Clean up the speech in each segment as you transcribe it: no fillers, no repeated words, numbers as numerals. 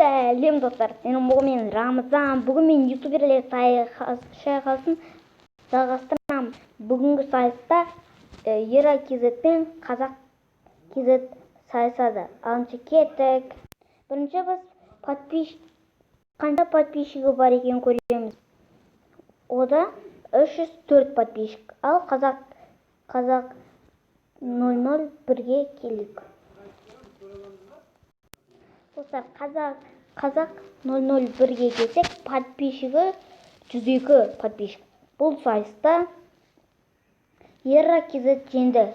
Сәлем достар, мен Рамазан. Бүгін мен ютуберлер сайқасын жалғастырамын. Бүгінгі сайыста Ера KZ пен Қазақ KZ сайысады. Алыншы кеттік. Бірінші біз қанша подписчигі бар екен көреміз. Ода 304 подписчик. Ал Қазақ 001-ге келдік. Достар, Қазақ 001-ге келсек, подписчигі 102 подписчик. Бұл сайыста Ера KZ жеңді.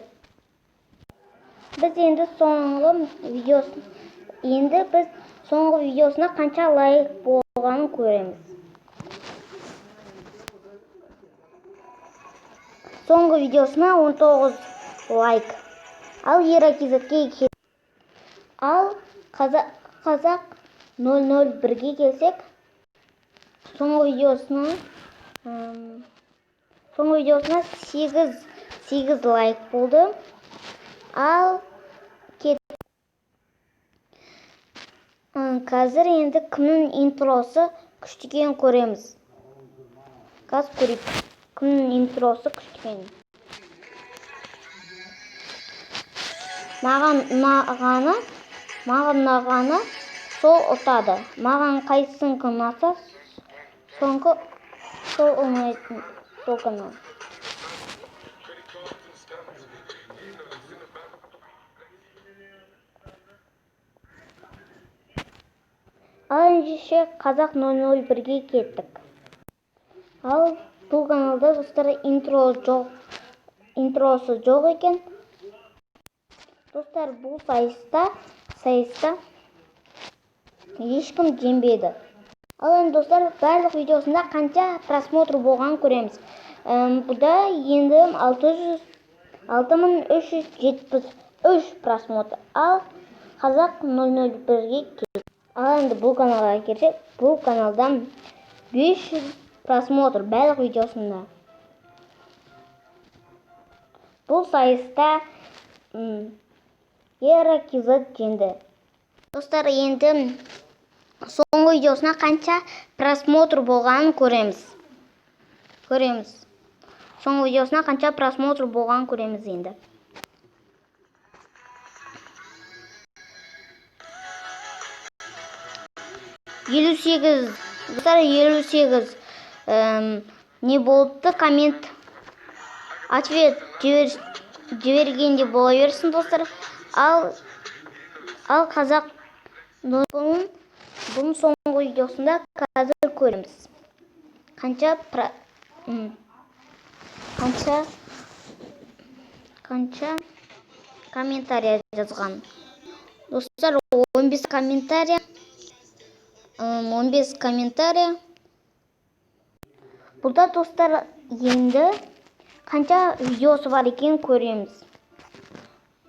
Біз енді соңғы видеосына қанша лайк болғанын көреміз. Соңғы видеосына 19 лайк. Ал Ера KZ-ге келсек, ал Қазақ 001-ге келсек, соңғы видеосына 8 лайк болды. Ал қазір енді кімнің интросы күштіген көреміз. Газ көріп, кімнің интросы күштіген. Маған ұнағаны сол ұтады. Маған қайсысын ұнаса, сол ұнайтын сол канал. Ал ендеше Қазақ 001-ге кеттік. Ал бұл каналда достар интросы жоқ екен. Достар, бұл сайыста ешкім жеңбеді. Ал енді достар, барлық видеосында қанша просмотр болған көреміз. Бұда енді 6373 просмотр. Ал Қазақ 001-ге келді. Ал енді бұл каналға келсек, бұл каналдан 500 просмотр барлық видеосында. Бұл сайыста Ера KZ жеңді. Достар, енді соңғы видеосына қанша просмотр болғанын көреміз. Соңғы видеосына қанша просмотр болғанын көреміз енді. Достар, 58 не болыпты, коммент ответ жібергенде бола берсін достар. Ал Қазақ бұның соңғы видеосында қазір көреміз. Қанша комментария жазған. Достар, 15 комментария. Burada dostlar енді қанша видеосы бар екен көреміз.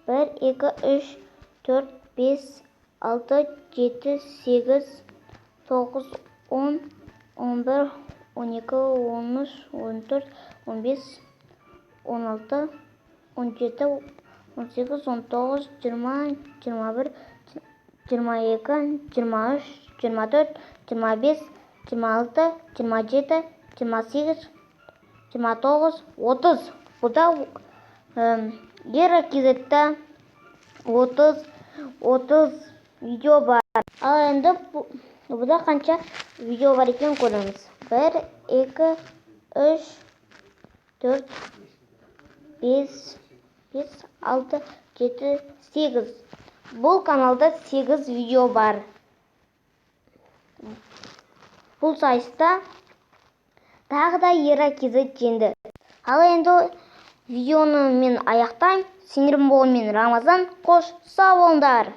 1, 2, 3, 4, 5, 6, 7, 8, 9, 10, 11, 12, 13, 14, 15, 16, 17, 18, 19, 20, 21, 22, 23, 24, 25, 26, 27, 28, 29, 30. Бұда Ера KZ-та 30 видео бар. Ал енді бұда қанша видео бар екен көреміз. 1, 2, 3, 4, 5, 6, 7, 8. Бұл каналда 8 видео бар. Бұл сайыста тағы да Ера KZ жеңді. Ал енді видеоны мен аяқтаймын. Сендермен болған мен Рамазан. Қош сау болыңдар.